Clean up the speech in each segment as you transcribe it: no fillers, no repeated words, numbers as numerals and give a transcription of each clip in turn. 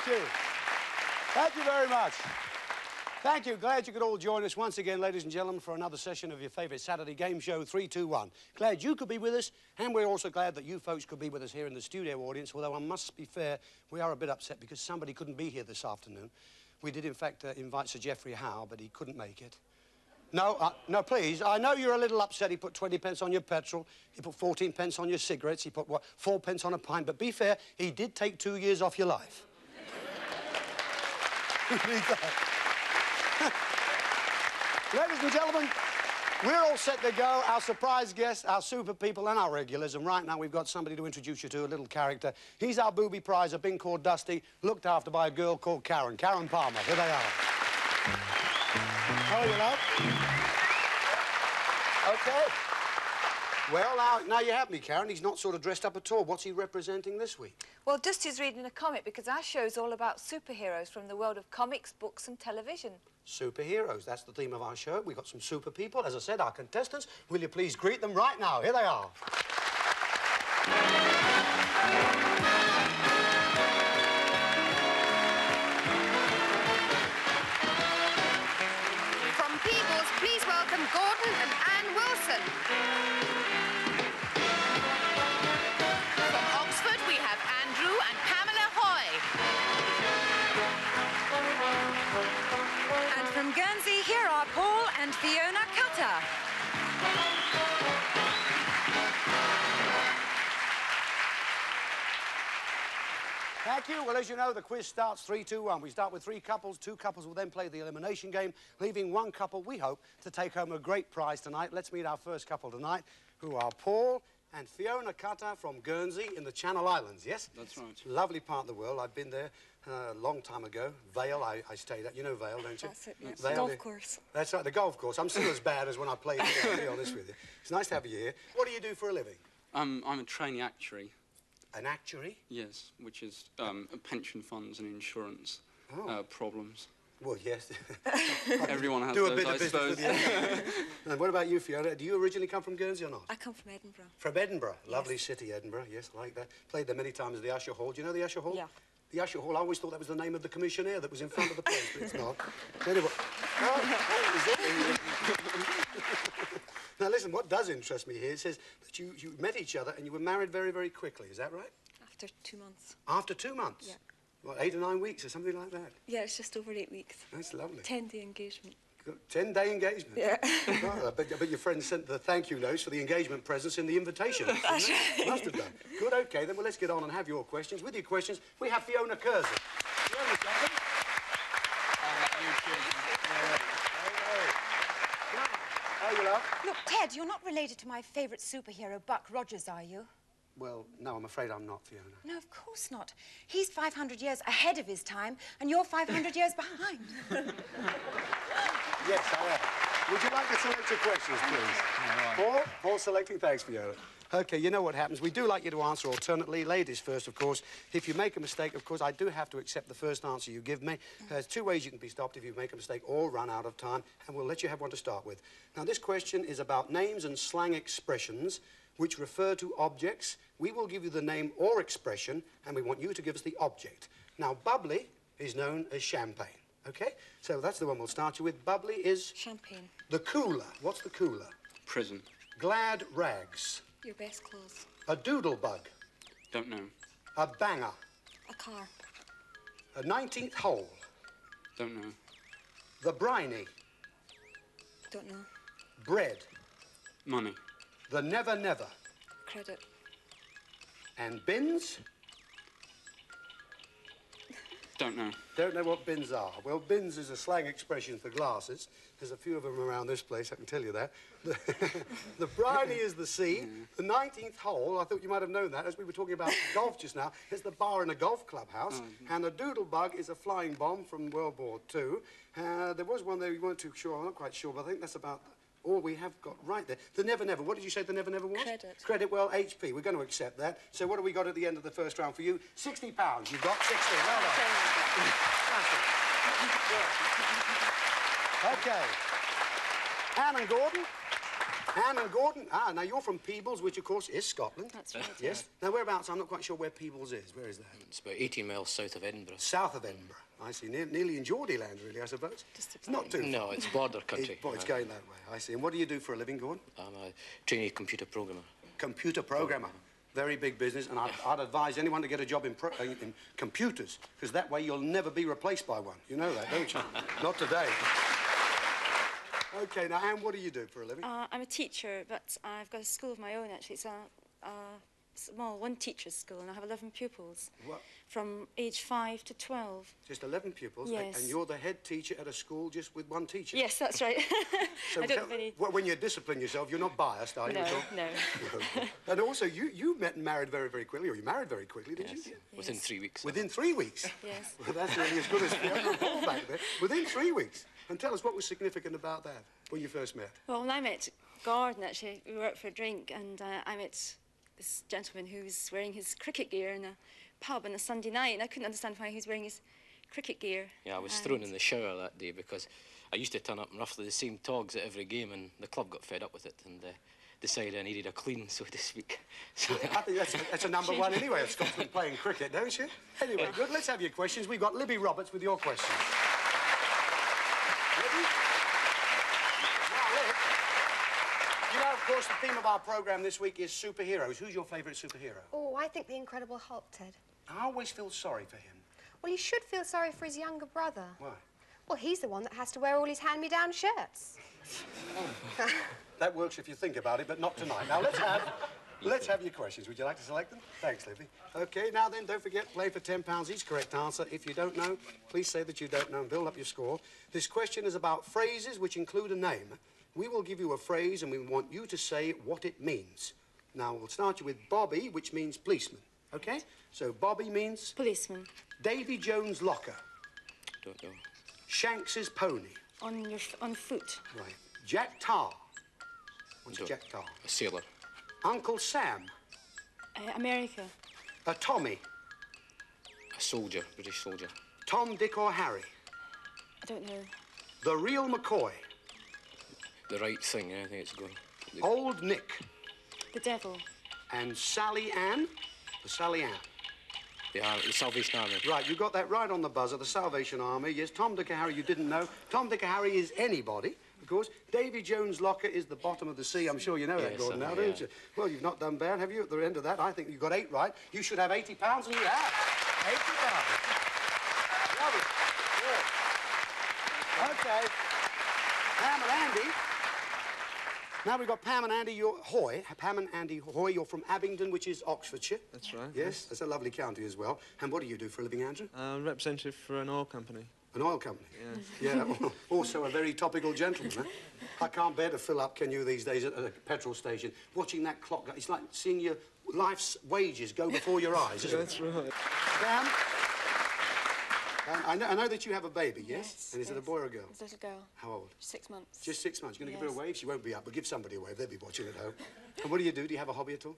Thank you. Thank you very much. Thank you. Glad you could all join us once again, ladies and gentlemen, for another session of your favourite Saturday game show, 3-2-1. Glad you could be with us, and we're also glad that you folks could be with us here in the studio audience, although I must be fair, we are a bit upset because somebody couldn't be here this afternoon. We did, in fact, invite Sir Geoffrey Howe, but he couldn't make it. No, no, please. I know you're a little upset. He put 20 pence on your petrol. He put 14 pence on your cigarettes. He put, what, 4 pence on a pint. But be fair, he did take 2 years off your life. Ladies and gentlemen, we're all set to go. Our surprise guests, our super people, and our regulars. And right now, we've got somebody to introduce you to, a little character. He's our booby prize, a bing called Dusty, looked after by a girl called Karen. Karen Palmer. Here they are. How are you, love? OK. Well, now you have me, Karen. He's not sort of dressed up at all. What's he representing this week? Well, Dusty's reading a comic because our show's all about superheroes from the world of comics, books and television. Superheroes, that's the theme of our show. We've got some super people, as I said, our contestants. Will you please greet them right now? Here they are. From Peebles, please welcome Gordon and Anne Wilson. From Oxford, we have Andrew and Pamela Hoy. And from Guernsey, here are Paul and Fiona Cutter. Thank you. Well, as you know, the quiz starts 3-2-1. We start with 3 couples. 2 couples will then play the elimination game, leaving 1 couple, we hope, to take home a great prize tonight. Let's meet our first couple tonight, who are Paul and Fiona Cutter from Guernsey in the Channel Islands, yes? That's right. Lovely part of the world. I've been there a long time ago. Vale, I stayed at. You know Vale, don't you? That's it, yes. Vale, Golf course. That's right, the golf course. I'm still as bad as when I played here, I'll be honest with you. It's nice to have you here. What do you do for a living? I'm a trainee actuary. An actuary? Yes, which is pension funds and insurance problems. Well, yes. Everyone has do a those, bit of I business suppose. with you. And what about you, Fiona? Do you originally come from Guernsey or not? I come from Edinburgh. From Edinburgh. Yes. Lovely city, Edinburgh. Yes, I like that. Played there many times at the Usher Hall. Do you know the Usher Hall? Yeah. The Usher Hall, I always thought that was the name of the commissionaire that was in front of the place, but it's not. Anyway. Oh, is it? Now, listen, what does interest me here, it says that you met each other and you were married very, very quickly. Is that right? After 2 months. After 2 months? Yeah. What, 8 or 9 weeks or something like that? Yeah, it's just over 8 weeks. That's lovely. 10-day engagement. 10-day engagement? Yeah. Oh, I bet your friend sent the thank you notes for the engagement presents in the invitation. That's right. Must have done. Good, OK, then, well, let's get on and have your questions. With your questions, we have Fiona Curzon. Fiona, welcome. How are you, love? Look, Ted, you're not related to my favourite superhero, Buck Rogers, are you? Well, no, I'm afraid I'm not, Fiona. No, of course not. He's 500 years ahead of his time, and you're 500 years behind. Yes, I am. Would you like to select your questions, please? Paul selecting. Thanks, Fiona. OK, you know what happens. We do like you to answer alternately. Ladies first, of course. If you make a mistake, of course, I do have to accept the first answer you give me. There's 2 ways you can be stopped if you make a mistake or run out of time, and we'll let you have one to start with. Now, this question is about names and slang expressions which refer to objects. We will give you the name or expression, and we want you to give us the object. Now, bubbly is known as champagne, OK? So that's the one we'll start you with. Bubbly is... Champagne. The cooler. What's the cooler? Prison. Glad rags. Your best clothes. A doodle bug. Don't know. A banger. A car. A 19th hole. Don't know. The briny. Don't know. Bread. Money. The never never. Credit. And bins? Don't know. Don't know what bins are. Well, bins is a slang expression for glasses. There's a few of them around this place, I can tell you that. The briny is the sea. The 19th hole, I thought you might have known that, as we were talking about golf just now, is the bar in a golf clubhouse. And a doodle bug is a flying bomb from World War II. There was one there you weren't too sure, I'm not quite sure, but I think that's about all we have got right there. The never never. What did you say the never never was? Credit. Credit, well, HP. We're going to accept that. So what have we got at the end of the first round for you? £60. You've got 60. Well done. OK. Anne and Gordon, Anne and Gordon. Ah, now you're from Peebles, which of course is Scotland. That's right. Yes. Now whereabouts? I'm not quite sure where Peebles is. Where is that? It's about 18 miles south of Edinburgh. South of Edinburgh. I see. Nearly in Geordie land, really, I suppose. It's not too far. No, it's border country. It's going that way. I see. And what do you do for a living, Gordon? I'm a trainee computer programmer. Computer programmer. Very big business, and I'd advise anyone to get a job in computers, because that way you'll never be replaced by one. You know that, don't you? Not today. OK, now, Anne, what do you do for a living? I'm a teacher, but I've got a school of my own, actually. It's a small one-teacher's school, and I have 11 pupils. What? From age 5 to 12. Just 11 pupils? Yes. And you're the head teacher at a school just with one teacher? Yes, that's right. So I don't really... when you discipline yourself, you're not biased, are you? No, at all? no. And also, you met and married very, very quickly, or you married very quickly, didn't Yes. you? Within 3 weeks. Within 3 weeks? Yes. Well, that's really as good as Fiona and Paul back there. Within 3 weeks. And tell us what was significant about that when you first met. Well, when I met Gordon, actually, we were out for a drink, and I met this gentleman who was wearing his cricket gear in a pub on a Sunday night, and I couldn't understand why he was wearing his cricket gear. Yeah, I was thrown in the shower that day because I used to turn up in roughly the same togs at every game, and the club got fed up with it and decided I needed a clean, so to speak. So I think that's a number one anyway of Scotland playing cricket, don't you? Anyway, good. Let's have your questions. We've got Libby Roberts with your questions. Libby? Now, Lib, you know, of course, the theme of our programme this week is superheroes. Who's your favourite superhero? Oh, I think the Incredible Hulk, Ted. I always feel sorry for him. Well, you should feel sorry for his younger brother. Why? Well, he's the one that has to wear all his hand-me-down shirts. That works if you think about it, but not tonight. Now, let's have your questions. Would you like to select them? Thanks, Libby. OK, now then, don't forget, play for £10 each. Correct answer. If you don't know, please say that you don't know and build up your score. This question is about phrases which include a name. We will give you a phrase and we want you to say what it means. Now, we'll start you with Bobby, which means policeman. OK? So Bobby means... Policeman. Davy Jones' locker. don't know. Shanks's pony. On foot. Right. Jack Tar. What's Don't- Jack Tar? A sailor. Uncle Sam. America. A Tommy. A soldier. British soldier. Tom, Dick or Harry. I don't know. The real McCoy. The right thing, I think it's going. Old Nick. The devil. And Sally Ann. The Sally Ann. The Salvation Army. Right, you got that right on the buzzer, the Salvation Army. Yes, Tom, Dick, and Harry, you didn't know. Tom, Dick, and Harry is anybody, of course. Davy Jones' locker is the bottom of the sea. I'm sure you know that, Yes, Gordon, now, yeah. don't you? Well, you've not done bad, have you, at the end of that? I think you got 8 right. You should have £80, and you have. £80. Lovely. Good. OK. Pam and Andy. Now we've got Pam and Andy Hoy. Pam and Andy Hoy, you're from Abingdon, which is Oxfordshire. That's right. Yes, that's a lovely county as well. And what do you do for a living, Andrew? Representative for an oil company. An oil company? Yeah. Yeah, also a very topical gentleman, eh? I can't bear to fill up, can you, these days at a petrol station, watching that clock. It's like seeing your life's wages go before your eyes, isn't That's it? right. Pam? I know that you have a baby, yes? Yes, And is it a yes. boy or a girl? It's a little girl. How old? 6 months. Just 6 months. You're going to give her a Yes. wave? She won't be up, but give somebody a wave. They'll be watching at home. And what do you do? Do you have a hobby at all?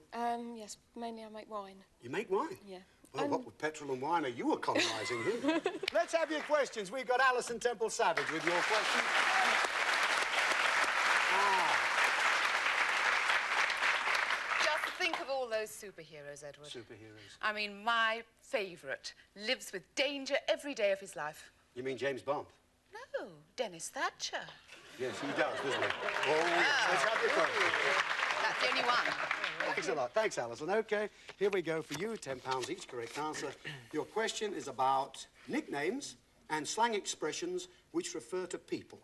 Yes, mainly I make wine. You make wine? Yeah. Well, what with petrol and wine are you economising here? Let's have your questions. We've got Alison Temple Savage with your question. Just think of all those superheroes, Edward. Superheroes. I mean, my favourite lives with danger every day of his life. You mean James Bond? No, Dennis Thatcher. Yes, he does, doesn't he? Oh, yes. Let's have your question. That's the only one. Thanks a lot. Thanks, Alison. OK, here we go for you. £10 each, correct answer. Your question is about nicknames and slang expressions which refer to people.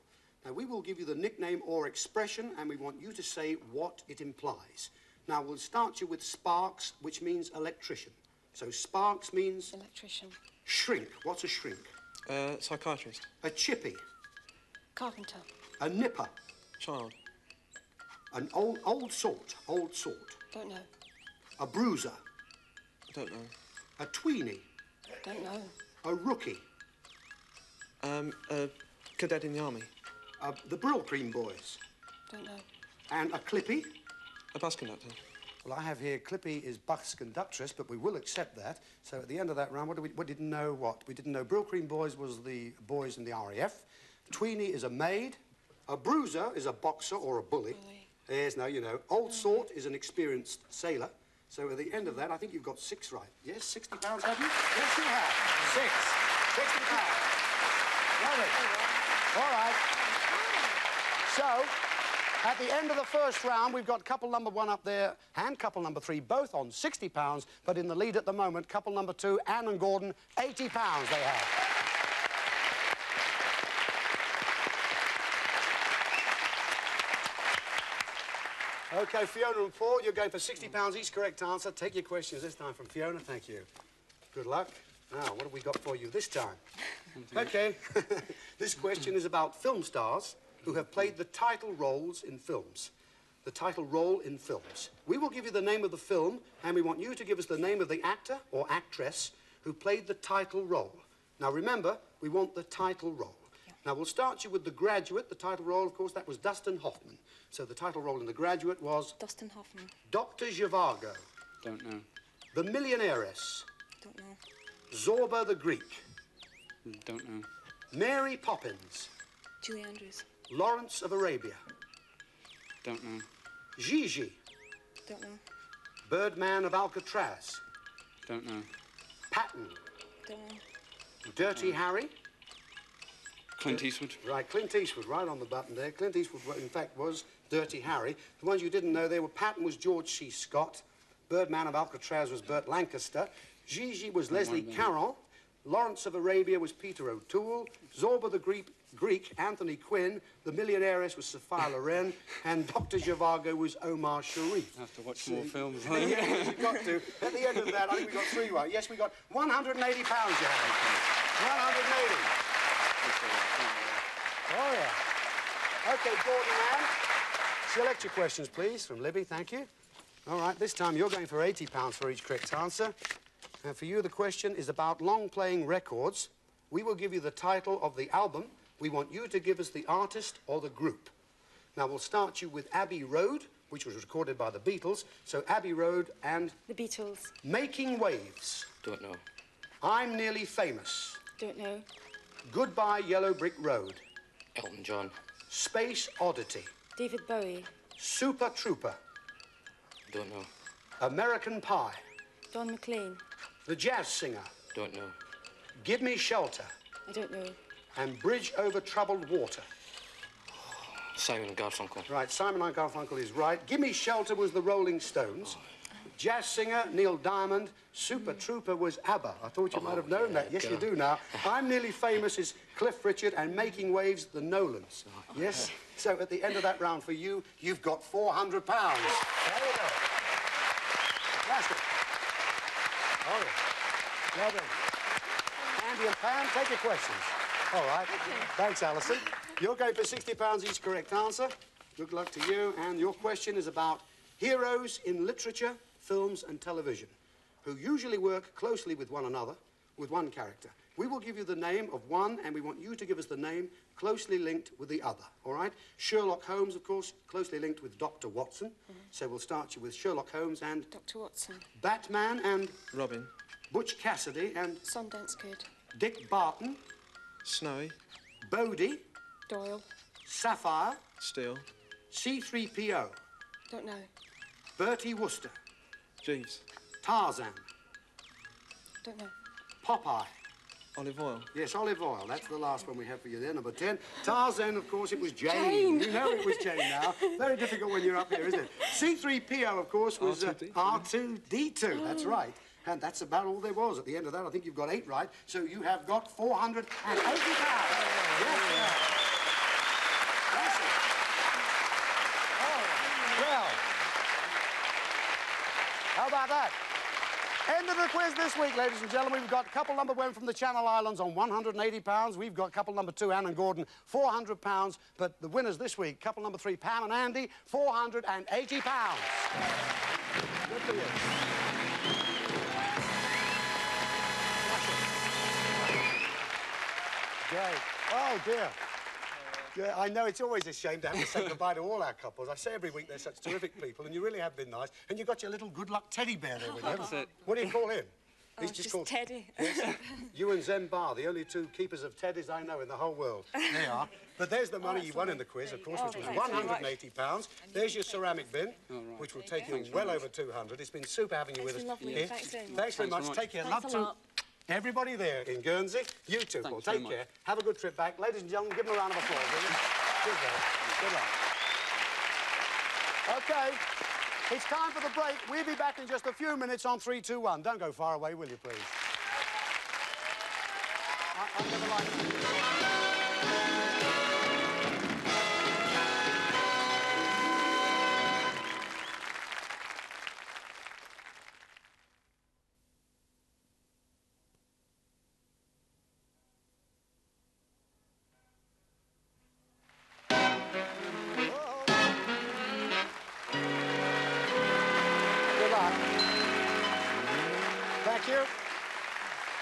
Now, we will give you the nickname or expression, and we want you to say what it implies. Now, we'll start you with Sparks, which means electrician. So Sparks means Electrician. shrink. What's a shrink? Psychiatrist. A chippy. Carpenter. A nipper. Child. An old sort. Old sort. Don't know. A bruiser. Don't know. A tweenie. Don't know. A rookie. A cadet in the army. The Brill Cream Boys. Don't know. And a Clippy. A bus conductor. Well, I have here Clippy is bus conductress, but we will accept that. So at the end of that round, we didn't know what? We didn't know Brill Cream Boys was the boys in the RAF. Tweenie is a maid. A bruiser is a boxer or a bully. Bully. Yes, now you know. Old Sort is an experienced sailor. So at the end of that, I think you've got 6 right. Yes, £60, have you? Yes, you have. 6. £60. Lovely. All right. So, at the end of the first round, we've got couple number 1 up there and couple number 3, both on £60, but in the lead at the moment, couple number 2, Anne and Gordon, £80 they have. OK, Fiona and Paul, you're going for £60 each. Correct answer. Take your questions this time from Fiona. Thank you. Good luck. Now, what have we got for you this time? OK, this question is about film stars who have played the title roles in films. The title role in films. We will give you the name of the film, and we want you to give us the name of the actor or actress who played the title role. Now, remember, we want the title role. Now, we'll start you with The Graduate. The title role, of course, that was Dustin Hoffman. So the title role in The Graduate was... Dustin Hoffman. Dr. Zhivago. Don't know. The Millionairess. Don't know. Zorba the Greek. Don't know. Mary Poppins. Julie Andrews. Lawrence of Arabia. Don't know. Gigi. Don't know. Birdman of Alcatraz. Don't know. Patton. Don't know. Dirty Harry. Clint Eastwood. Right, Clint Eastwood, right on the button there. Clint Eastwood, in fact, was Dirty Harry. The ones you didn't know there were Patton was George C. Scott. Birdman of Alcatraz was Burt Lancaster. Gigi was Leslie Caron. Lawrence of Arabia was Peter O'Toole. Zorba the Greek, Anthony Quinn. The Millionairess was Sophia Loren. And Dr. Zhivago was Omar Sharif. I have to watch more films. Yes, you've got to. At the end of that, I think we got 3 right. Yes, we got £180 you have. 180. Oh, yeah. OK, Gordon Ann, select your questions, please, from Libby. Thank you. All right, this time you're going for £80 for each correct answer. And for you, the question is about long-playing records. We will give you the title of the album. We want you to give us the artist or the group. Now, we'll start you with Abbey Road, which was recorded by the Beatles. So, Abbey Road and... The Beatles. Making Waves. Don't know. I'm Nearly Famous. Don't know. Goodbye, Yellow Brick Road. Elton John. Space Oddity. David Bowie. Super Trooper. Don't know. American Pie. Don McLean. The Jazz Singer. Don't know. Give Me Shelter. I don't know. And Bridge Over Troubled Water. Simon and Garfunkel. Right, Simon and Garfunkel is right. Give Me Shelter was the Rolling Stones. Jazz Singer, Neil Diamond. Super Trooper was ABBA. I thought you might have known that. Yes, you do now. I'm Nearly Famous is Cliff Richard, and Making Waves, the Nolans. Yes? So at the end of that round for you, you've got £400. There you go. Fantastic. Oh, yeah. Well done. Andy and Pam, take your questions. All right. Thanks, Alison. You're going for £60 each correct answer. Good luck to you. And your question is about heroes in literature, films and television, who usually work closely with one another, with one character. We will give you the name of one, and we want you to give us the name closely linked with the other, all right? Sherlock Holmes, of course, closely linked with Dr. Watson. So we'll start you with Sherlock Holmes and... Dr. Watson. Batman and... Robin. Butch Cassidy and... Sundance Kid. Dick Barton. Snowy. Bodie. Doyle. Sapphire. Steele. C-3PO. Don't know. Bertie Wooster. Jeeves. Tarzan. Don't know. Popeye. Olive Oil. Yes, Olive Oil. That's the last one we have for you there, number 10. Tarzan, of course, it was Jane. You know it was Jane now. Very difficult when you're up here, isn't it? C-3PO, of course, was R2-D2. That's right. And that's about all there was. At the end of that, I think you've got 8 right. So you have got £480. Yes, sir. Well, how about that? End of the quiz this week, ladies and gentlemen. We've got couple number 1 from the Channel Islands on £180. We've got couple number 2, Anne and Gordon, £400. But the winners this week, couple number 3, Pam and Andy, £480. Good for you. Great. Oh, dear. Yeah, I know it's always a shame to have to say goodbye to all our couples. I say every week they're such terrific people, and you really have been nice. And you've got your little good luck teddy bear there with you. That's it. What do you call him? Oh, just Teddy. Yes. You and Zen Bar, the only two keepers of teddies I know in the whole world. They are. But there's the money you won in the quiz, of course, which was £180. There's your ceramic bin, which will take you well over 200. It's been super having you with us here. Thanks very much. Take care. Love to everybody there in Guernsey. You too, Paul. Take care. Have a good trip back. Ladies and gentlemen, give them a round of applause, will you? Good luck. Okay. It's time for the break. We'll be back in just a few minutes on 3, 2, 1. Don't go far away, will you, please? I never liked Thank you.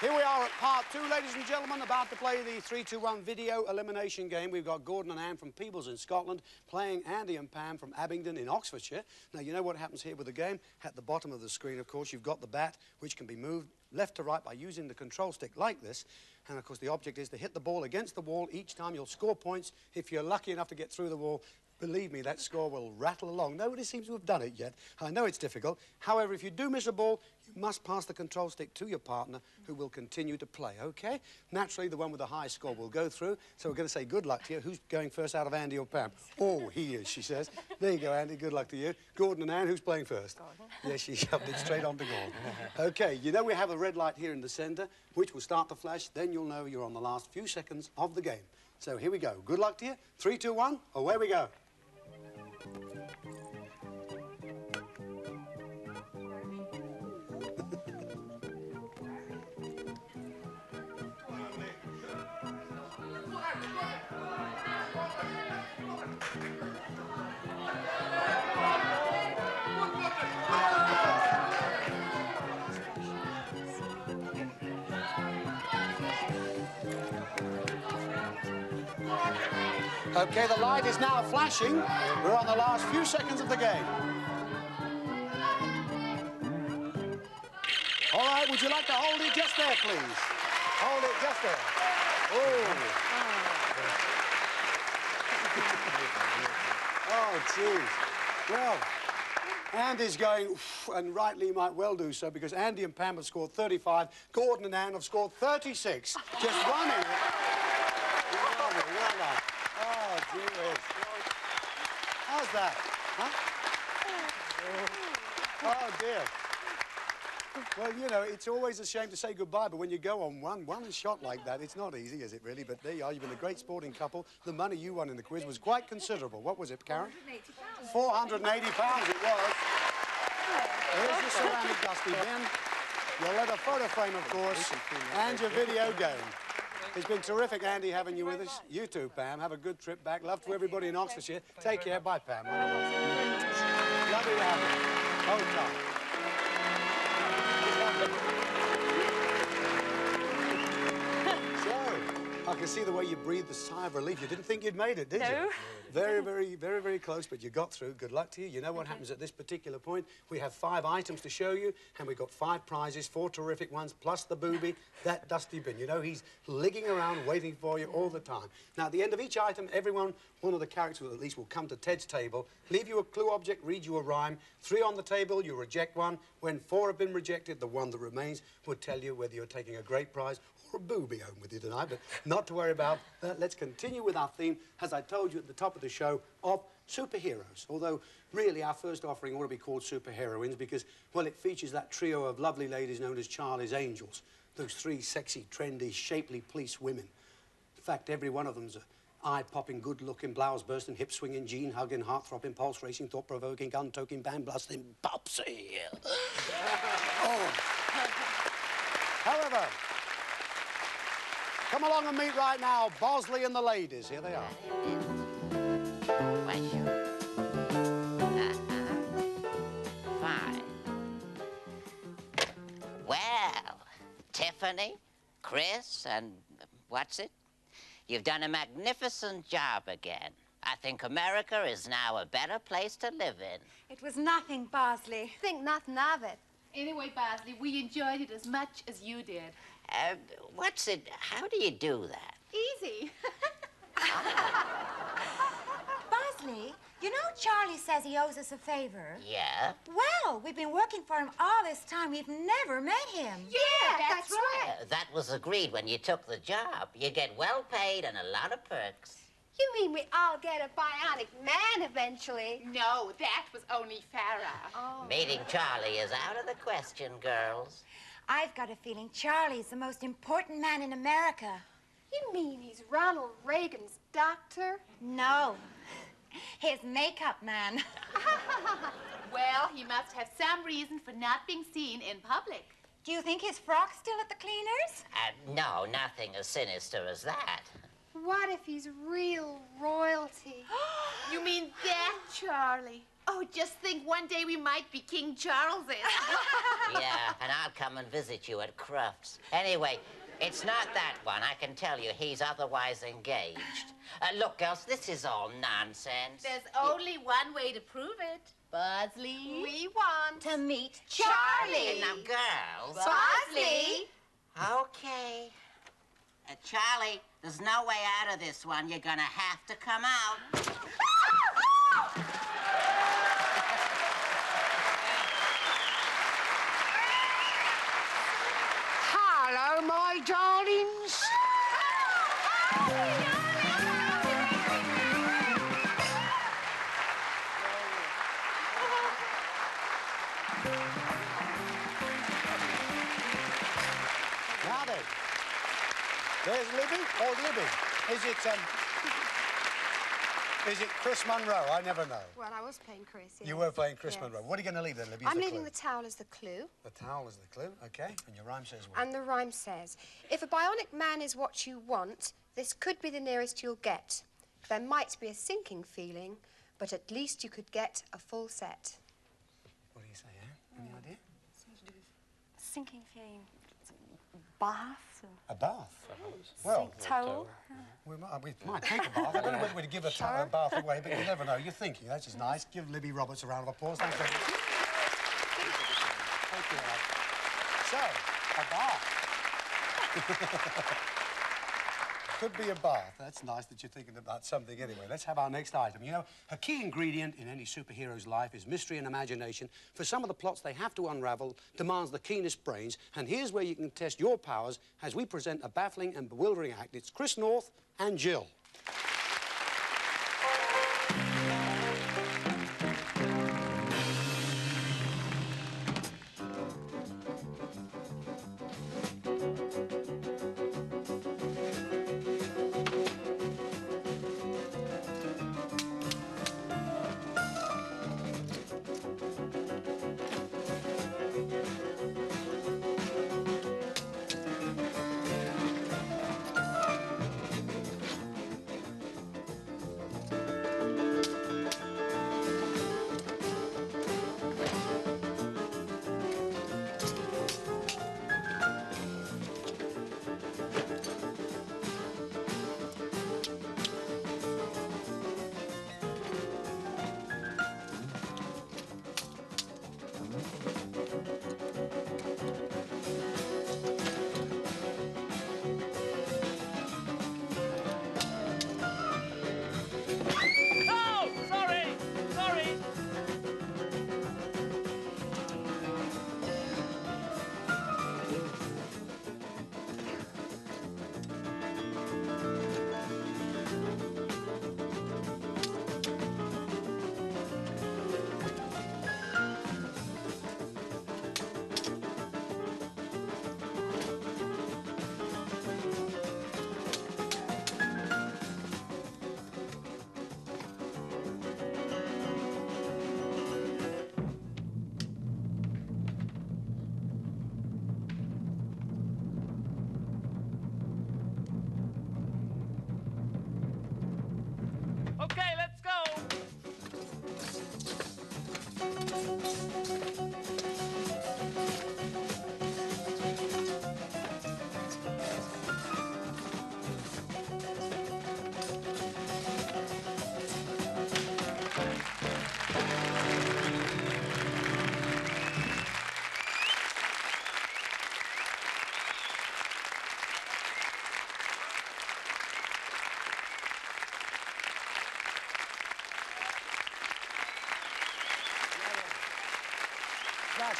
Here we are at part 2, ladies and gentlemen, about to play the 3, 2, 1 video elimination game. We've got Gordon and Anne from Peebles in Scotland playing Andy and Pam from Abingdon in Oxfordshire. Now, you know what happens here with the game? At the bottom of the screen, of course, you've got the bat, which can be moved left to right by using the control stick like this. And, of course, the object is to hit the ball against the wall. Each time you'll score points. If you're lucky enough to get through the wall, believe me, that score will rattle along. Nobody seems to have done it yet. I know it's difficult. However, if you do miss a ball, you must pass the control stick to your partner, who will continue to play, OK? Naturally, the one with the high score will go through. So we're going to say good luck to you. Who's going first out of Andy or Pam? Oh, he is, she says. There you go, Andy. Good luck to you. Gordon and Anne, who's playing first? Gordon. Yes, she shoved it straight on to Gordon. OK, you know we have a red light here in the centre, which will start to flash. Then you'll know you're on the last few seconds of the game. So here we go. Good luck to you. 3, 2, 1. Away we go. OK, the light is now flashing. We're on the last few seconds of the game. All right, would you like to hold it just there, please? Hold it just there. Oh, jeez. Well, Andy's going, oof, and rightly he might well do so, because Andy and Pam have scored 35. Gordon and Anne have scored 36. Just one in it. Well done. Oh, gee whiz. How's that? Huh? Oh, dear. Well, you know, it's always a shame to say goodbye, but when you go on one shot like that, it's not easy, is it, really? But there you are. You've been a great sporting couple. The money you won in the quiz was quite considerable. What was it, Karen? £480 it was. Here's your ceramic dusty bin, your leather photo frame, of course, and your video game. It's been terrific, Andy, having you with us. You too, Pam. Have a good trip back. Love to everybody in Oxfordshire. Take care. Bye, Pam. Lovely to have you. Hold tight. I can see the way you breathed the sigh of relief. You didn't think you'd made it, did you? Very, very close, but you got through. Good luck to you. You know what happens at this particular point? We have 5 items to show you, and we've got 5 prizes, 4 terrific ones, plus the booby, that dusty bin. You know, he's ligging around waiting for you all the time. Now, at the end of each item, one of the characters at least will come to Ted's table, leave you a clue object, read you a rhyme. 3 on the table, you reject one. When 4 have been rejected, the one that remains will tell you whether you're taking a great prize or a booby home with you tonight, but not to worry about that. Let's continue with our theme, as I told you at the top of the show, of superheroes. Although, really, our first offering ought to be called superheroines because, well, it features that trio of lovely ladies known as Charlie's Angels. Those 3 sexy, trendy, shapely police women. In fact, every one of them's a eye-popping, good-looking, blouse-bursting, hip-swinging, gene-hugging, heart-throbbing, pulse-racing, thought-provoking, gun-toking, band-blasting, popsy. Oh. However, come along and meet right now Bosley and the ladies. Here they are. Fine. Well, Tiffany, Chris, and what's it? You've done a magnificent job again. I think America is now a better place to live in. It was nothing, Bosley. Think nothing of it. Anyway, Bosley, we enjoyed it as much as you did. What's it? How do you do that? Easy. Bosley, you know Charlie says he owes us a favor? Yeah? Well, we've been working for him all this time. We've never met him. Yeah, that's right. That was agreed when you took the job. You get well paid and a lot of perks. You mean we all get a bionic man eventually? No, that was only Farrah. Oh. Meeting Charlie is out of the question, girls. I've got a feeling Charlie's the most important man in America. You mean he's Ronald Reagan's doctor? No, his makeup man. Well, he must have some reason for not being seen in public. Do you think his frock's still at the cleaners? No, nothing as sinister as that. What if he's real royalty? You mean that, Charlie? Oh, just think one day we might be King Charles's. Yeah, and I'll come and visit you at Crufts. Anyway, it's not that one. I can tell you he's otherwise engaged. Look, girls, this is all nonsense. There's only one way to prove it. Bosley. We want To meet Charlie! Now, girls. Bosley. Okay. Charlie, there's no way out of this one. You're gonna have to come out. Hello, my darlings. Now then, there's Libby. Oh, Libby. Is it Chris Monroe? I never know. Well, I was playing Chris. Yes. You were playing Chris Yes. Monroe. What are you going to leave then, Libby? I'm leaving the towel as the clue. The towel is the clue, okay. And your rhyme says what? And the rhyme says, if a bionic man is what you want, this could be the nearest you'll get. There might be a sinking feeling, but at least you could get a full set. What do you say, Anne? Any idea? Sinking feeling. Bath? A bath? Well, Towel? we might take a bath. I don't know whether we'd give a bath away, but you never know. You're thinking. That's just nice. Give Libby Roberts a round of applause. Thanks very much. Thank you, Anne. So, a bath. Could be a bath. That's nice that you're thinking about something anyway. Let's have our next item. You know, a key ingredient in any superhero's life is mystery and imagination. For some of the plots they have to unravel demands the keenest brains. And here's where you can test your powers as we present a baffling and bewildering act. It's Chris North and Jill.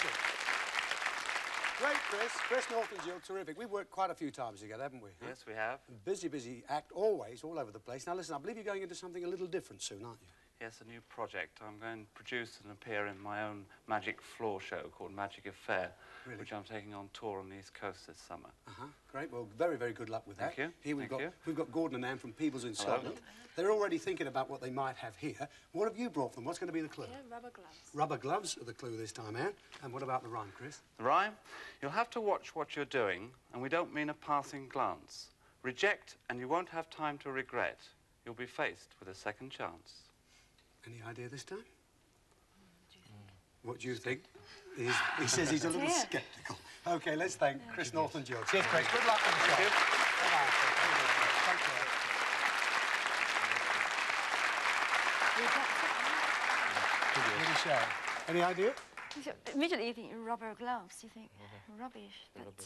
Listen. Great, Chris. Chris North and Jill, terrific. We've worked quite a few times together, haven't we? Yes, we have. Busy, busy act, always, all over the place. Now, listen, I believe you're going into something a little different soon, aren't you? Yes, a new project. I'm going to produce and appear in my own magic floor show called Magic Affair, which I'm taking on tour on the East Coast this summer. Great. Well, very, very good luck with that. Thank you. Here we've got Gordon and Anne from Peebles in Scotland. They're already thinking about what they might have here. What have you brought them? What's going to be the clue? Yeah, rubber gloves. Rubber gloves are the clue this time, Anne. And what about the rhyme, Chris? The rhyme? You'll have to watch what you're doing, and we don't mean a passing glance. Reject, and you won't have time to regret. You'll be faced with a second chance. Any idea this time? What do you think? He says he's a little sceptical. OK, let's thank Chris North and Jill. Cheers, Chris. Good luck with the show. Thank you. Take care. Really show. Any idea? Immediately you think rubber gloves, you think rubbish, but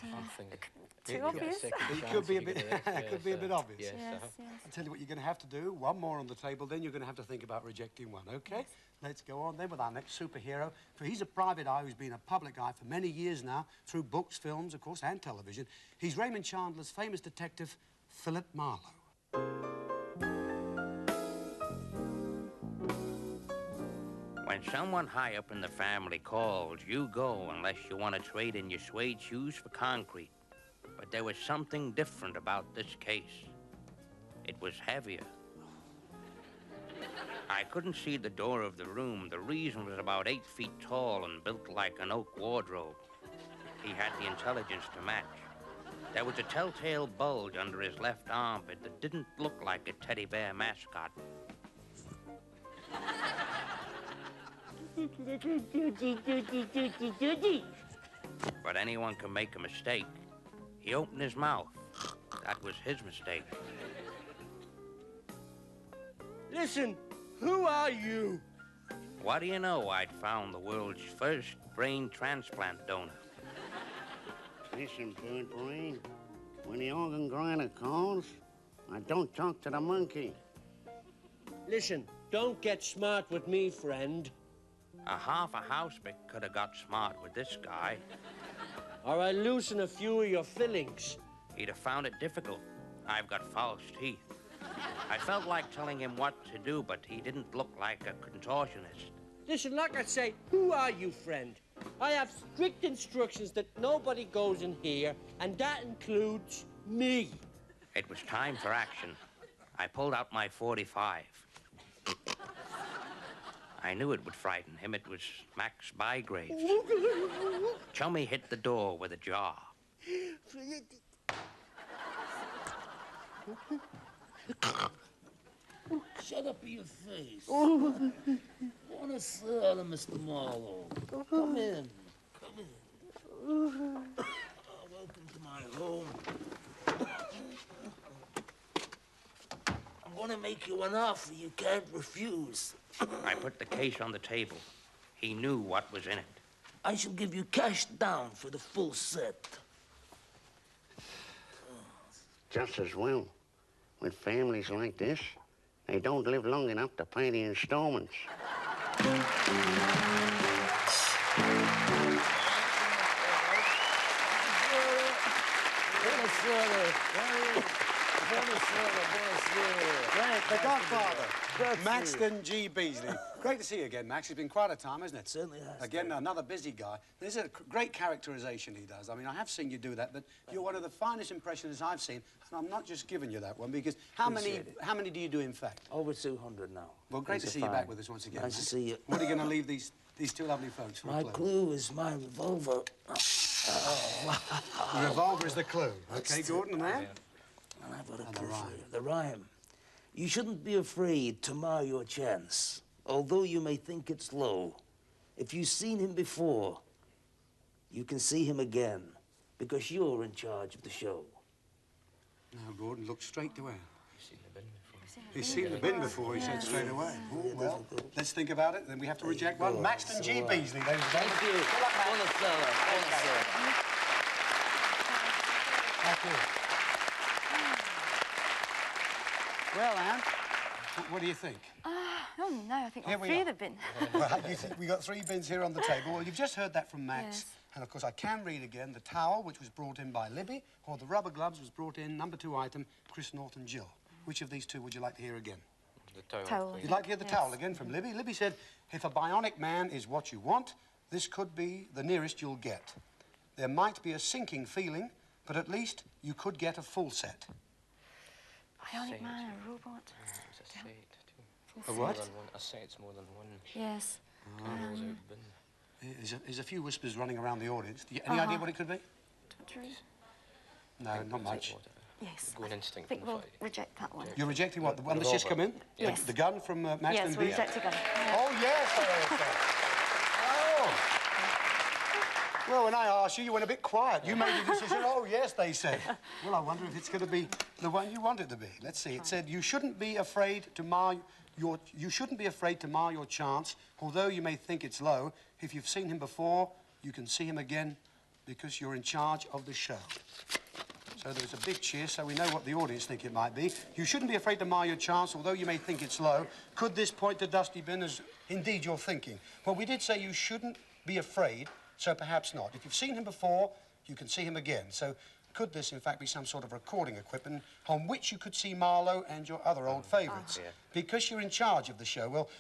too obvious. It could be a bit, it could be a bit obvious. Yes, yes. I'll tell you what you're going to have to do. One more on the table, then you're going to have to think about rejecting one, OK? Yes. Let's go on then with our next superhero. For he's a private eye who's been a public eye for many years now, through books, films, of course, and television. He's Raymond Chandler's famous detective, Philip Marlowe. When someone high up in the family calls, you go unless you want to trade in your suede shoes for concrete. But there was something different about this case. It was heavier. I couldn't see the door of the room. The reason was about 8 feet tall and built like an oak wardrobe. He had the intelligence to match. There was a telltale bulge under his left armpit that didn't look like a teddy bear mascot. But anyone can make a mistake. He opened his mouth. That was his mistake. Listen, who are you? What do you know? I'd found the world's first brain transplant donor. Listen, Bird Brain, when the organ grinder calls, I don't talk to the monkey. Listen, don't get smart with me, friend. A half a housebreak could have got smart with this guy. Or I loosen a few of your fillings. He'd have found it difficult. I've got false teeth. I felt like telling him what to do, but he didn't look like a contortionist. Listen, like I say, who are you, friend? I have strict instructions that nobody goes in here, and that includes me. It was time for action. I pulled out my .45. I knew it would frighten him. It was Max Bygraves. Chummy hit the door with a jar. Shut up your face. Want to sir, Mr. Marlowe. Come in. Come in. Welcome to my home. I'm going to make you an offer you can't refuse. I put the case on the table. He knew what was in it. I shall give you cash down for the full set. Just as well. With families like this, they don't live long enough to pay the installments. Right, the Godfather, Maxton G. Beasley. Great to see you again, Max. It's been quite a time, hasn't it? Certainly has. Again, another busy guy. There's a great characterization he does. I mean, I have seen you do that, but you're one of the finest impressionists I've seen, and I'm not just giving you that one, because how many do you do, in fact? Over 200 now. Well, great to see you back with us once again. Nice to see you. What are you going to leave these two lovely folks for? My clue is my revolver. The revolver is the clue. Okay, Gordon, and Anne? And I've got a clue for you. The rhyme. You shouldn't be afraid to mar your chance, although you may think it's low. If you've seen him before, you can see him again, because you're in charge of the show. Now, Gordon, look straight to Anne. He's seen the bin before, he said straight away. Oh, well, let's think about it, then we have to reject one. Maxton G. Beasley, ladies and gentlemen. Thank you. Good luck, Max. Thank you. Well, Anne, what do you think? Oh, no, I think Here all we three are. of the bin. Well, you see, we got 3 bins here on the table. Well, you've just heard that from Max. Yes. And, of course, I can read again. The towel, which was brought in by Libby, or the rubber gloves was brought in, number 2 item, Chris North and Jill. Which of these two would you like to hear again? The towel. Towel. You'd like to hear the towel again from Libby? Libby said, if a bionic man is what you want, this could be the nearest you'll get. There might be a sinking feeling, but at least you could get a full set. Bionic man, a robot. It's a set, too. A what? More than one. A set's more than one. Yes. Rolls out bin. There's a few whispers running around the audience. Any idea what it could be? Torture. No, not much. Yes. Go on instinct. I think we'll reject that one. You're rejecting what? The one that's just come in? Yes. The gun from Max Yes, and we'll Bia? reject a gun. Oh, yes, I understand. Oh. Well, when I asked you, you went a bit quiet. You made a decision. Oh, yes, they said. Well, I wonder if it's going to be the one you want it to be. Let's see. It said, you shouldn't be afraid to mar your chance, although you may think it's low. If you've seen him before, you can see him again because you're in charge of the show. So there's a big cheer, so we know what the audience think it might be. You shouldn't be afraid to mar your chance, although you may think it's low. Could this point to Dusty Bin as indeed you're thinking? Well, we did say you shouldn't be afraid, so perhaps not. If you've seen him before, you can see him again. So could this, in fact, be some sort of recording equipment on which you could see Marlowe and your other old favourites? Yeah. Because you're in charge of the show, well,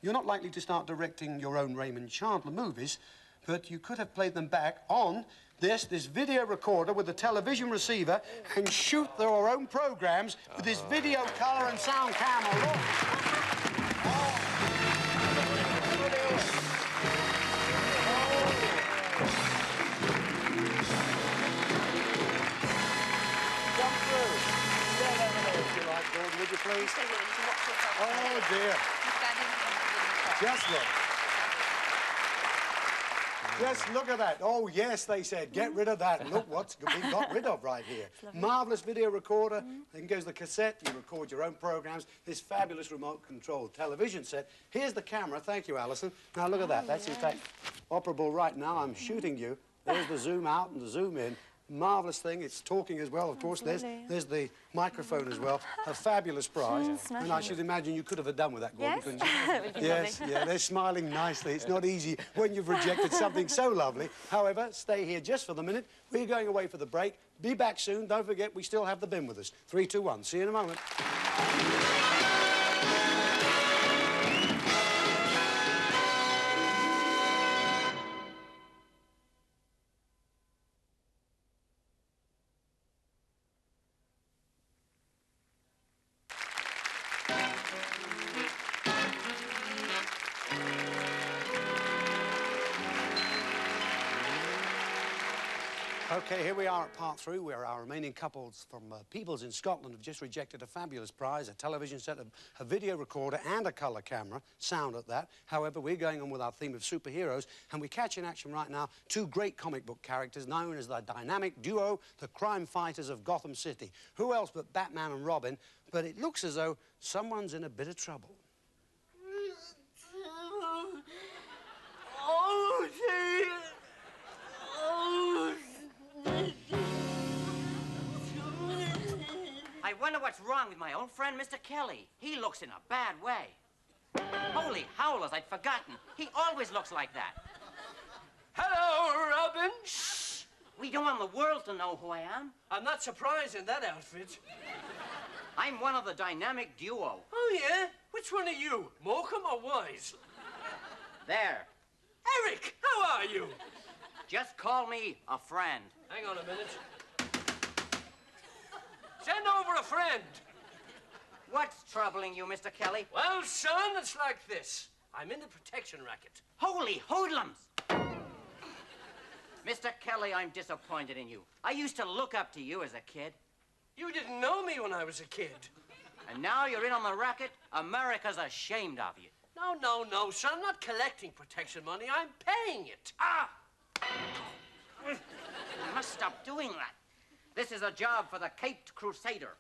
you're not likely to start directing your own Raymond Chandler movies, but you could have played them back on this video recorder with a television receiver and shoot their own programs with this video colour and sound camera. Look. Come through. Stand over there if you like, Gordon, would you please? Oh, dear. Just look. Just look at that. Oh, yes, they said, get rid of that. Look what's been got rid of right here. Marvellous video recorder. Then goes the cassette. You record your own programs. This fabulous remote-controlled television set. Here's the camera. Thank you, Alison. Now, look at that. That's, in fact, operable right now. I'm shooting you. There's the zoom out and the zoom in. Marvellous thing. It's talking as well, of course. There's the microphone as well. A fabulous prize. And I should imagine you could have done with that, Gordon, Yes? couldn't you? That would be Yes, lovely. yeah, they're smiling nicely. It's not easy when you've rejected something so lovely. However, stay here just for the minute. We're going away for the break. Be back soon. Don't forget, we still have the bin with us. 3, 2, 1. See you in a moment. OK, here we are at part 3, where our remaining couples from Peebles in Scotland have just rejected a fabulous prize, a television set, a video recorder and a colour camera, sound at that. However, we're going on with our theme of superheroes, and we catch in action right now 2 great comic book characters known as the dynamic duo, the crime fighters of Gotham City. Who else but Batman and Robin? But it looks as though someone's in a bit of trouble. Oh, dear. Oh, I wonder what's wrong with my old friend, Mr. Kelly. He looks in a bad way. Holy howlers, I'd forgotten. He always looks like that. Hello, Robin. Shh! We don't want the world to know who I am. I'm not surprised in that outfit. I'm one of the dynamic duo. Oh, yeah? Which one are you, Morecambe or Wise? There. Eric, how are you? Just call me a friend. Hang on a minute. Send over a friend. What's troubling you, Mr. Kelly? Well, son, it's like this. I'm in the protection racket. Holy hoodlums! Mr. Kelly, I'm disappointed in you. I used to look up to you as a kid. You didn't know me when I was a kid. And now you're in on the racket? America's ashamed of you. No, son. I'm not collecting protection money. I'm paying it. Ah! You must stop doing that. This is a job for the Caped Crusader.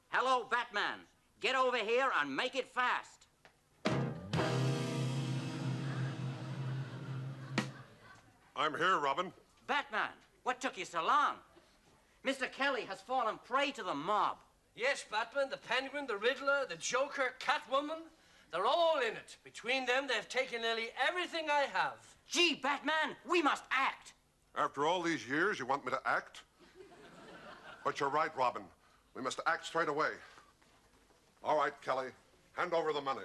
Hello, Batman. Get over here and make it fast. I'm here, Robin. Batman, what took you so long? Mr. Kelly has fallen prey to the mob. Yes, Batman, the Penguin, the Riddler, the Joker, Catwoman. They're all in it. Between them, they've taken nearly everything I have. Gee, Batman, we must act. After all these years, you want me to act? But you're right, Robin. We must act straight away. All right, Kelly, hand over the money.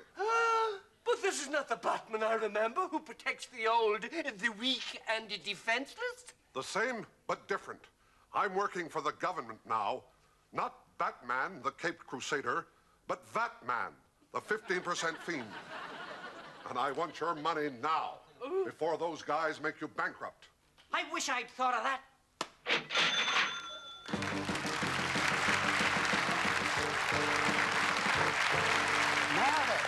But this is not the Batman I remember who protects the old, the weak, and the defenseless. The same, but different. I'm working for the government now. Not Batman, the Caped Crusader, but Vatman, the 15% fiend. And I want your money now, before those guys make you bankrupt. I wish I'd thought of that. Now then.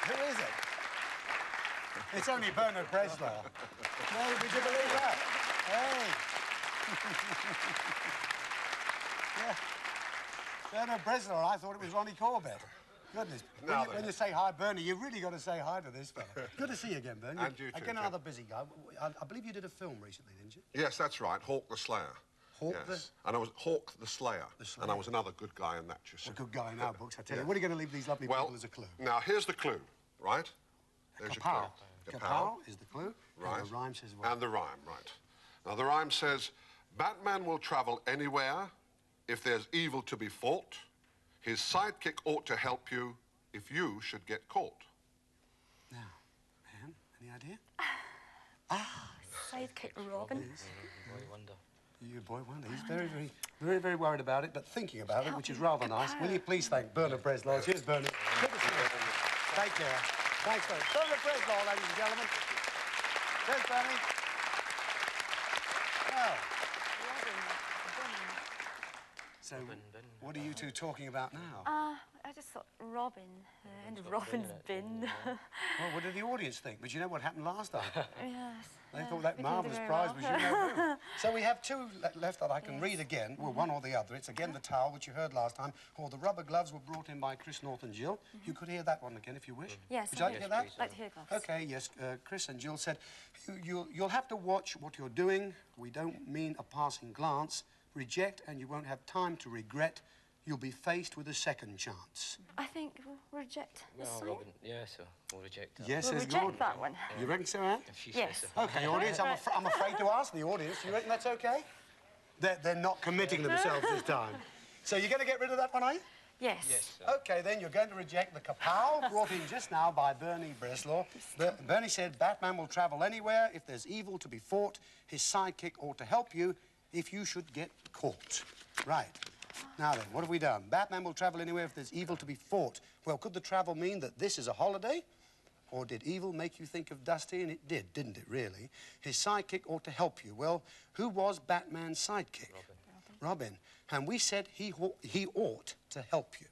Who is it? It's only Bernard Breslau. No, would you believe that? Hey. Yeah. Bernard Breslau, I thought it was Ronnie Corbett. Goodness. When you say hi, Bernie, you've really got to say hi to this fella. Good to see you again, Bernie. And you too, again, another busy guy. I believe you did a film recently, didn't you? Yes, that's right. Hawk the Slayer. Hawk And I was Hawk the Slayer. And I was another good guy in that, you see. A good guy in our books, I tell you. What are you going to leave these lovely people as a clue? Now, here's the clue, right? There's your clue. Kapow is the clue. Right. And the rhyme says what? And the rhyme, right. Now, the rhyme says, Batman will travel anywhere if there's evil to be fought. His sidekick ought to help you if you should get caught. Now, Anne, any idea? Sidekick Robin. Boy wonder. You boy wonder. He's very worried about it, but thinking about it, which is rather nice. Will you please thank Bernard Breslau? Here's Bernard. Good to see you. Take care. Thanks, Bernard. Bernard Breslau, ladies and gentlemen. There's Bernie. Well. So, what are you two talking about now? I just thought Robin and Robin's bin. Well, what did the audience think? But you know what happened last time? Yes. They thought that marvellous prize was you know who. So we have two left that I can read again. Well, one or the other. It's again the towel, which you heard last time, or the rubber gloves were brought in by Chris North and Jill. You could hear that one again if you wish. Yes. Would you like to hear that? I'd like to hear gloves. Okay, yes. Chris and Jill said, you'll have to watch what you're doing. We don't mean a passing glance. Reject and you won't have time to regret. You'll be faced with a second chance. I think we'll reject this one. Robin, yeah, so we'll reject that. Yes, we'll says reject Gordon. that one. You reckon so, Anne? If she Yes. says so. Okay, audience, I'm afraid to ask the audience. You reckon that's okay? They're not committing themselves this time. So you're going to get rid of that one, are you? Yes. Yes. Okay, then you're going to reject the kapow brought in just now by Bernie Breslau. Bernie said Batman will travel anywhere if there's evil to be fought. His sidekick ought to help you if you should get caught. Right. Now then, what have we done? Batman will travel anywhere if there's evil to be fought. Well, could the travel mean that this is a holiday? Or did evil make you think of Dusty? And it did, didn't it, really? His sidekick ought to help you. Well, who was Batman's sidekick? Robin. And we said he ought to help you.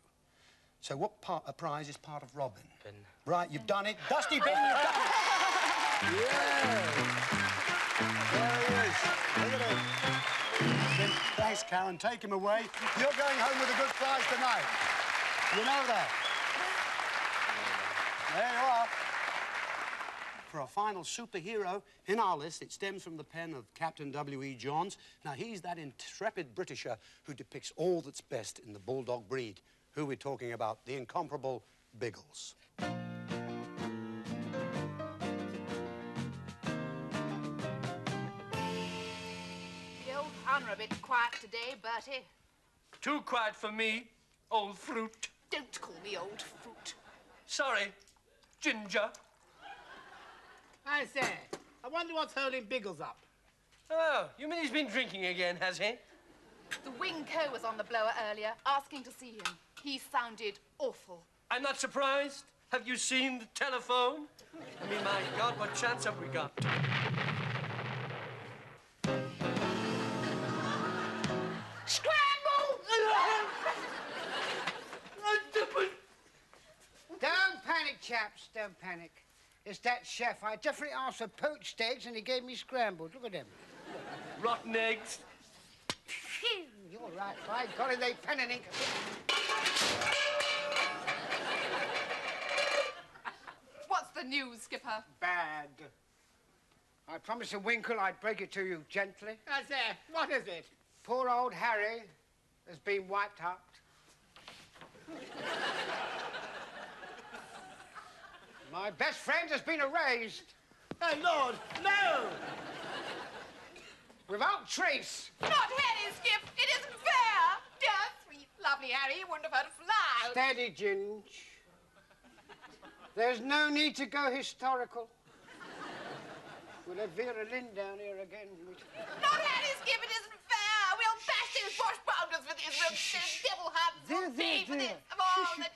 So what prize is part of Robin? Bin. Right, you've done it. Dusty Bin, you've done it. Yeah. There he is. Look at him. Thanks, Karen. Take him away. You're going home with a good prize tonight. You know that. There you are. For our final superhero in our list, it stems from the pen of Captain W.E. Johns. Now, he's that intrepid Britisher who depicts all that's best in the bulldog breed. Who we're talking about, the incomparable Biggles. The old honour a bit quiet today, Bertie. Too quiet for me, old fruit. Don't call me old fruit. Sorry, Ginger. I say, I wonder what's holding Biggles up. Oh, you mean he's been drinking again, has he? The wing co was on the blower earlier, asking to see him. He sounded awful. I'm not surprised. Have you seen the telephone? I mean, my God, what chance have we got? Scramble! Don't panic, chaps, don't panic. It's that chef. I definitely asked for poached eggs and he gave me scrambled. Look at them. Rotten eggs. You're right. By golly, they pen and ink. What's the news, Skipper? Bad. I promised a Winkle I'd break it to you gently. I say, what is it? Poor old Harry has been wiped out. My best friend has been erased. Hey, Lord, no! Without trace. Not Harry, Skip. It isn't fair. Dear, sweet, lovely Harry, you wouldn't have hurt a fly. Steady, Ginge. There's no need to go historical. We'll have Vera Lynn down here again. Not Harry, Skip. It isn't fair. We'll bash those posh bounders with his devil hunt. There, there, For this, there. of all that...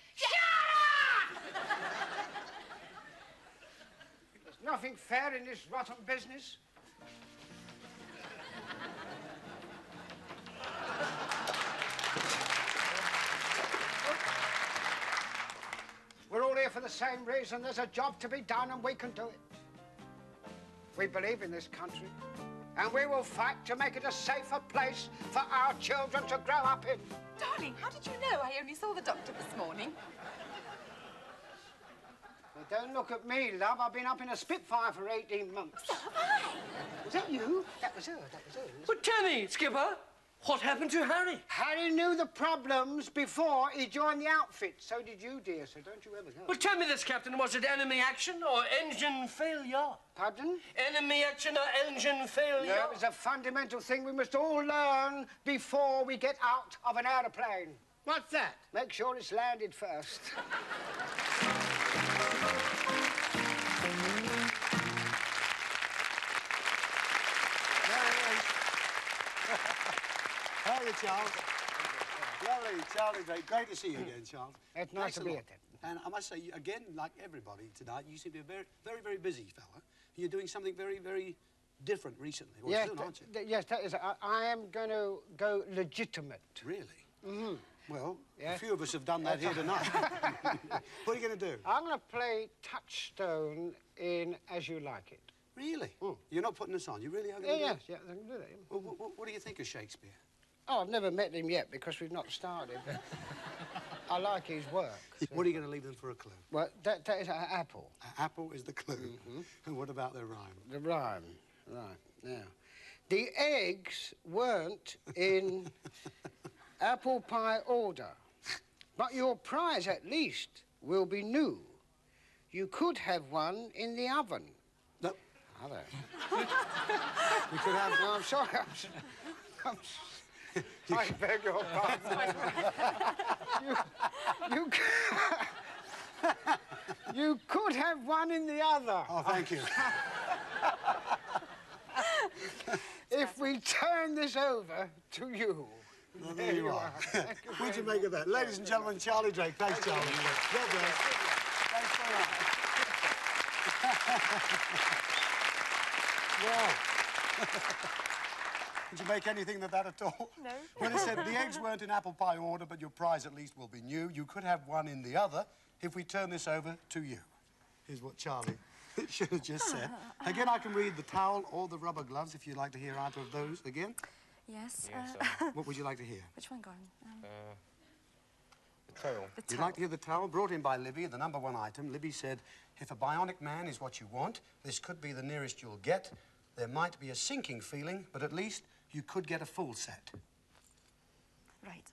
There's nothing fair in this rotten business. We're all here for the same reason. There's a job to be done and we can do it. We believe in this country and we will fight to make it a safer place for our children to grow up in. Darling, how did you know? I only saw the doctor this morning. Well, don't look at me, love. I've been up in a Spitfire for 18 months. So have I. Was that you? That was her, that was her. But tell me, Skipper, what happened to Harry? Harry knew the problems before he joined the outfit. So did you, dear, so don't you ever go. Well, tell me this, Captain. Was it enemy action or engine failure? Pardon? Enemy action or engine failure? No, it's a fundamental thing we must all learn before we get out of an aeroplane. What's that? Make sure it's landed first. How are you, Charles? Lovely, Charlie. Great to see you again, Charles. It's nice to be Excellent. at it. And I must say, again, like everybody tonight, you seem to be a very, very, very busy fella. You're doing something very, very different recently. Well, Yes, soon, aren't you? yes, that is. I am going to go legitimate. Really? Mm-hmm. Well, Yeah. a few of us have done that here tonight. What are you going to do? I'm going to play Touchstone in As You Like It. Really? Mm. You're not putting us on. You really are Yeah, going to yes, do it? yeah, I can do that. Well, what do you think of Shakespeare? Oh, I've never met him yet because we've not started. But I like his work. What are you going to leave them for a clue? Well, that is an apple. Apple is the clue. Mm-hmm. And what about the rhyme? The rhyme, right, now. The eggs weren't in apple pie order, but your prize at least will be new. You could have one in the oven. No. Other. We could have... No, I'm sorry. I beg your pardon. You could have one in the other. Oh, thank you. If we turn this over to you. Well, there you are. What'd you make of that? Ladies and gentlemen, Charlie Drake. Thanks, Charlie. Well done. Thanks so much. Well... Did you make anything of that at all? No. Well, he said the eggs weren't in apple pie order, but your prize at least will be new. You could have one in the other if we turn this over to you. Here's what Charlie should have just said. Again, I can read the towel or the rubber gloves if you'd like to hear either of those again. Yes. What would you like to hear? Which one, Gordon? The towel. You'd like to hear the towel? Brought in by Libby, the #1 item. Libby said, if a bionic man is what you want, this could be the nearest you'll get. There might be a sinking feeling, but at least you could get a full set. Right.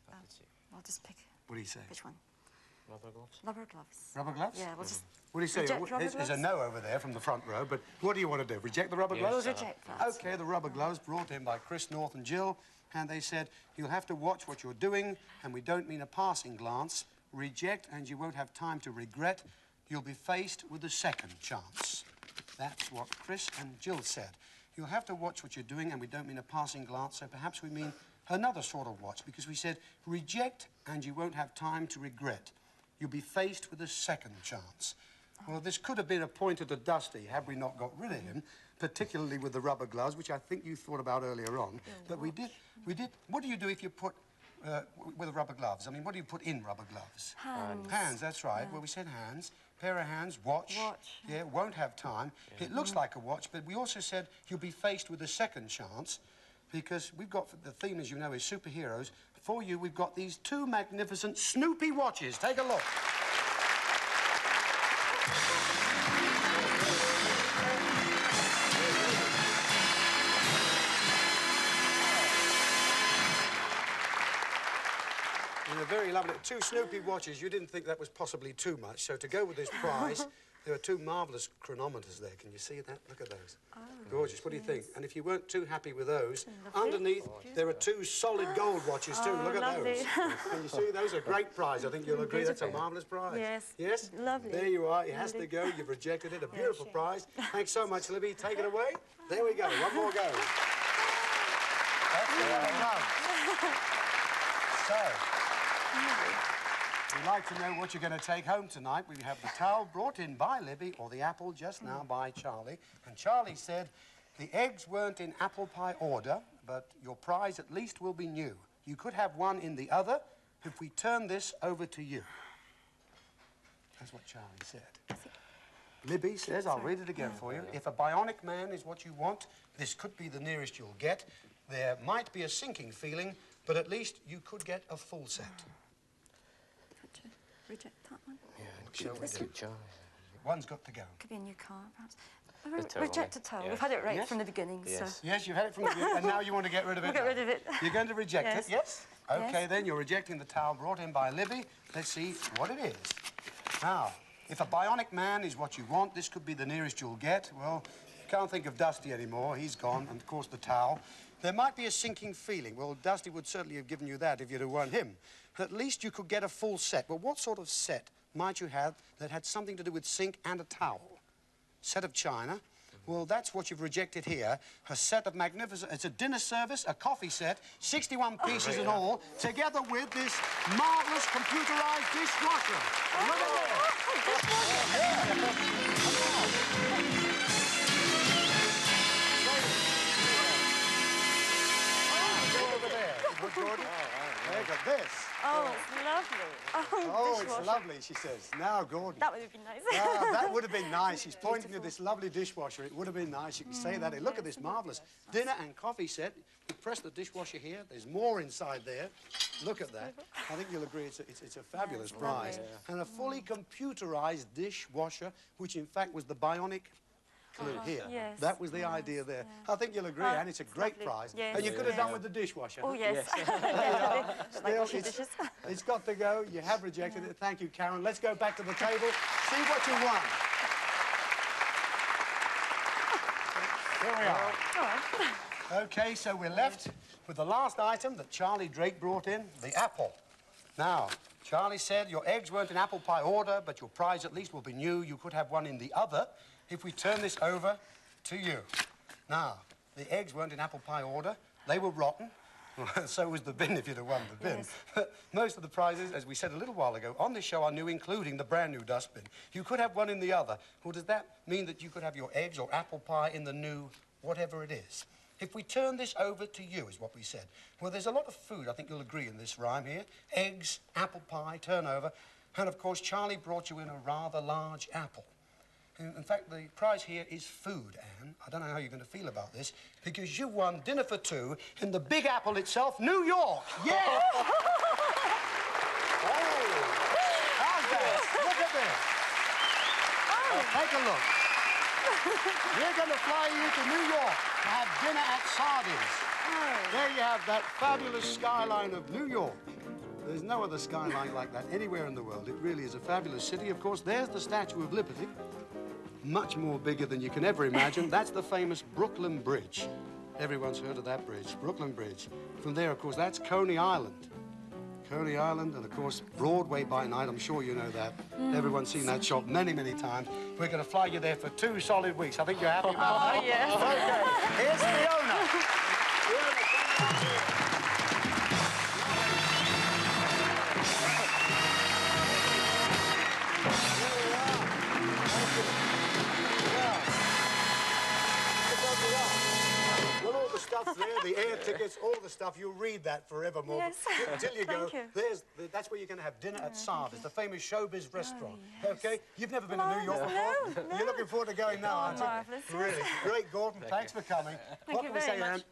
I'll just pick. What do you say? Which one? Rubber gloves. Rubber gloves. Rubber gloves? Yeah, we'll just... What do you say? Reject rubber There's a gloves? no over there from the front row, but what do you want to do? Reject the rubber Yes, gloves? we'll reject that. OK, the rubber gloves brought in by Chris, North and Jill, and they said, you'll have to watch what you're doing, and we don't mean a passing glance. Reject, and you won't have time to regret. You'll be faced with a second chance. That's what Chris and Jill said. You'll have to watch what you're doing, and we don't mean a passing glance, so perhaps we mean another sort of watch, because we said reject, and you won't have time to regret. You'll be faced with a second chance. Well, this could have been a pointer to Dusty had we not got rid of him, particularly with the rubber gloves, which I think you thought about earlier on. But we did. What do you do if you put with the rubber gloves? I mean, what do you put in rubber gloves? Hands. Hands, that's right. Yeah. Well, we said hands. Pair of hands, watch. Watch. Yeah, won't have time. It looks like a watch, but we also said you'll be faced with a second chance because we've got, the theme, as you know, is superheroes. For you, we've got these two magnificent Snoopy watches. Take a look. They're very lovely. Two Snoopy watches. You didn't think that was possibly too much, so to go with this prize, There are two marvellous chronometers there. Can you see that? Look at those. Oh, gorgeous. What do you think? And if you weren't too happy with those, Lovely. underneath there are two solid gold watches too. Oh, Look at lovely. those. Can you see those? A great prize. I think you'll agree that's a marvellous prize. Yes. Yes? Lovely. There you are. It has to Lovely. go. You've rejected it. A beautiful prize. Thanks so much, Libby. Take it away. There we go. One more go. That's the one I love. So, we'd like to know what you're going to take home tonight. We have the towel brought in by Libby, or the apple just now by Charlie. And Charlie said the eggs weren't in apple pie order, but your prize at least will be new. You could have one in the other if we turn this over to you. That's what Charlie said. Libby says, I'll read it again for you. If a bionic man is what you want, this could be the nearest you'll get. There might be a sinking feeling, but at least you could get a full set. Reject that one. Shall we do? One's got to go. Could be a new car, perhaps. towel, Reject a towel. Yes. We've had it right Yes. from the beginning, so... Yes, you've had it from the beginning, and now you want to get rid of it. We'll get rid of it. You're going to reject Yes. it, yes? Okay, Yes. then, you're rejecting the towel brought in by Libby. Let's see what it is. Now, if a bionic man is what you want, this could be the nearest you'll get. Well, you can't think of Dusty anymore. He's gone, and, of course, the towel. There might be a sinking feeling. Well, Dusty would certainly have given you that if you'd have won him. At least you could get a full set. Well, what sort of set might you have that had something to do with sink and a towel? Set of china. Well, that's what you've rejected here. A set of magnificent... It's a dinner service, a coffee set, 61 pieces in all, together with this marvellous computerised dishwasher. Look at Go over there. Jordan. Look at this. Oh, it's lovely. Oh, dishwasher. it's lovely, she says. Now, Gordon. That would have been nice. Ah, that would have been nice. She's pointing to this lovely dishwasher. It would have been nice. You can say that. Hey, look at this marvellous dinner and coffee set. You press the dishwasher here. There's more inside there. Look at that. I think you'll agree it's a fabulous prize. And a fully computerised dishwasher, which in fact was the bionic clue here. Yes. That was the idea there. I think you'll agree, and it's a great prize. Yes. And you could have done with the dishwasher. Oh, yes. Still, it's got to go. You have rejected it. Thank you, Karen. Let's go back to the table. See what you won. Here we are. OK, so we're left with the last item that Charlie Drake brought in, the apple. Now, Charlie said your eggs weren't in apple pie order, but your prize at least will be new. You could have one in the other if we turn this over to you. Now, the eggs weren't in apple pie order. They were rotten. So was the bin if you'd have won the bin. Yes. But most of the prizes, as we said a little while ago, on this show are new, including the brand new dustbin. You could have one in the other. Well, does that mean that you could have your eggs or apple pie in the new whatever it is? If we turn this over to you, is what we said. Well, there's a lot of food, I think you'll agree, in this rhyme here. Eggs, apple pie, turnover. And, of course, Charlie brought you in a rather large apple. In fact, the prize here is food, Anne. I don't know how you're going to feel about this, because you won dinner for two in the Big Apple itself, New York. Yeah! Oh! How's that? Look at this. Oh, take a look. We're going to fly you to New York to have dinner at Sardi's. There you have that fabulous skyline of New York. There's no other skyline like that anywhere in the world. It really is a fabulous city. Of course, there's the Statue of Liberty. Much more bigger than you can ever imagine. That's the famous Brooklyn Bridge. Everyone's heard of that bridge, Brooklyn Bridge. From there, of course, that's Coney Island. Coney Island, and of course, Broadway by night. I'm sure you know that. Everyone's seen that shop many, many times. We're going to fly you there for 2 solid weeks. I think you're happy about that. Oh, yes. Okay, here's Fiona. Well, all the stuff there, the air tickets, all the stuff, you'll read that forevermore. Yes. Until you go, Thank you. that's where you're going to have dinner at Sardi's, the famous showbiz restaurant. OK? You've never been to New York before? No. You're looking forward to going now, aren't you? Marvellous. Really. Great, Gordon. Thanks for coming. Thank what you can we very say, much. Anne?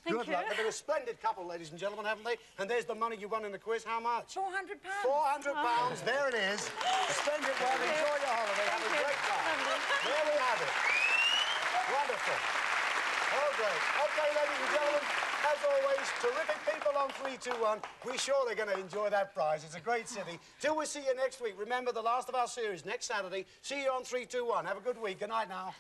Thank Good you. luck. They've been a splendid couple, ladies and gentlemen, haven't they? And there's the money you won in the quiz. How much? £400. £400. There it is. A splendid one. Enjoy your holiday. Have a great time. There we have it. Wonderful. Oh, great. OK, ladies and gentlemen, as always, terrific people on 321. We're sure they're going to enjoy that prize. It's a great city. Till we see you next week, remember the last of our series next Saturday. See you on 321. Have a good week. Good night now.